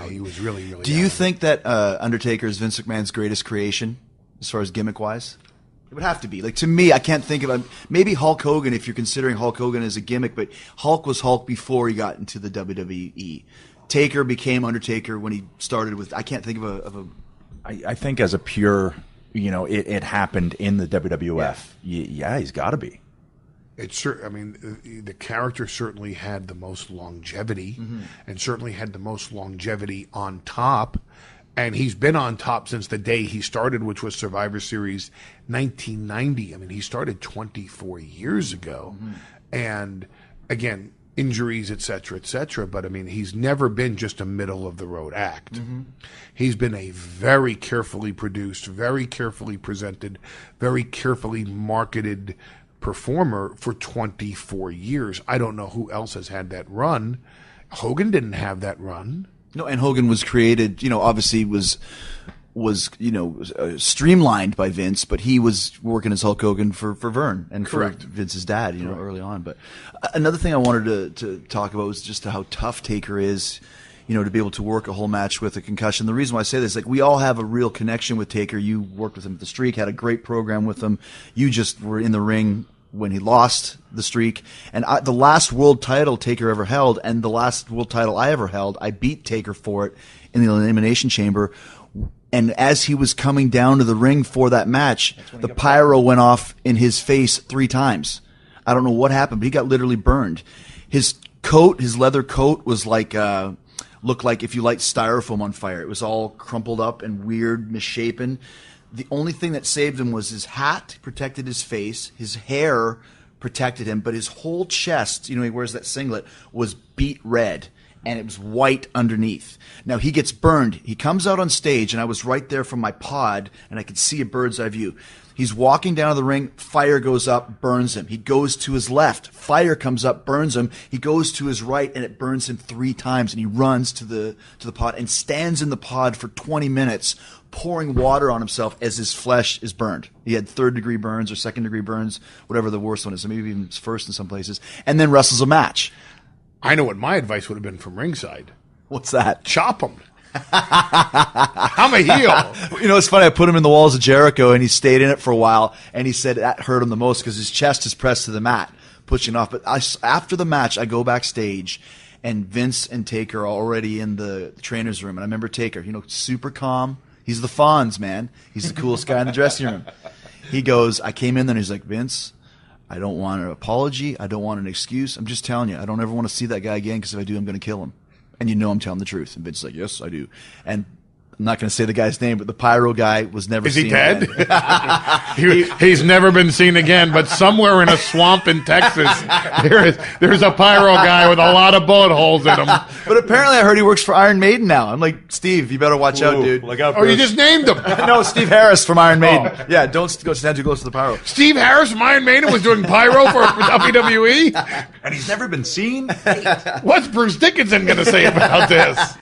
He was really, really. Do you think that Undertaker is Vince McMahon's greatest creation as far as gimmick wise? It would have to be. Like, to me, I can't think of maybe Hulk Hogan if you're considering Hulk Hogan as a gimmick, but Hulk was Hulk before he got into the WWE. Taker became Undertaker when he started with. I can't think of a. I think as a pure, it happened in the WWF. Yeah, he's got to be. I mean, the character certainly had the most longevity, and certainly had the most longevity on top. And he's been on top since the day he started, which was Survivor Series 1990. I mean, he started 24 years ago. And again, injuries, et cetera, et cetera. But I mean, he's never been just a middle of the road act. He's been a very carefully produced, very carefully presented, very carefully marketed performer for 24 years. I don't know who else has had that run. Hogan didn't have that run. No, and Hogan was created, obviously was streamlined by Vince, but he was working as Hulk Hogan for Vern and Correct. for Vince's dad, early on. But another thing I wanted to talk about was just how tough Taker is, to be able to work a whole match with a concussion. The reason why I say this, we all have a real connection with Taker. You worked with him at the Streak, had a great program with him. You just were in the ring when he lost the streak. And the last world title Taker ever held, and the last world title I ever held, I beat Taker for it in the Elimination Chamber. And as he was coming down to the ring for that match, the pyro went off in his face 3 times. I don't know what happened, but he got literally burned. His coat, his leather coat, was looked like if you light styrofoam on fire. It was all crumpled up and weird, misshapen. The only thing that saved him was his hat protected his face, his hair protected him, but his whole chest, he wears that singlet, was beet red, and it was white underneath. Now, he gets burned. He comes out on stage, and I was right there from my pod, and I could see a bird's eye view. He's walking down to the ring, fire goes up, burns him. He goes to his left, fire comes up, burns him. He goes to his right, and it burns him 3 times, and he runs to the pod and stands in the pod for 20 minutes, pouring water on himself as his flesh is burned. He had 3rd-degree burns or 2nd-degree burns, whatever the worst one is, maybe even first in some places, and then wrestles a match. I know what my advice would have been from ringside. What's that? Chop him. I'm a heel. It's funny. I put him in the Walls of Jericho, and he stayed in it for a while, and he said that hurt him the most because his chest is pressed to the mat, pushing off. But after the match, I go backstage, and Vince and Taker are already in the trainer's room. And I remember Taker, super calm. He's the Fonz, man. He's the coolest guy in the dressing room. He goes, I came in there, and he's like, Vince, I don't want an apology. I don't want an excuse. I'm just telling you, I don't ever want to see that guy again because if I do, I'm going to kill him. And I'm telling the truth. And Vince's like, yes, I do. And I'm not going to say the guy's name, but the pyro guy was never seen again. Is he dead? He's never been seen again, but somewhere in a swamp in Texas, there's a pyro guy with a lot of bullet holes in him. But apparently I heard he works for Iron Maiden now. I'm like, Steve, you better watch out, dude. Look out, Oh, you just named him. No, Steve Harris from Iron Maiden. Yeah, don't go stand too close to the pyro. Steve Harris from Iron Maiden was doing pyro for WWE? And he's never been seen? What's Bruce Dickinson going to say about this?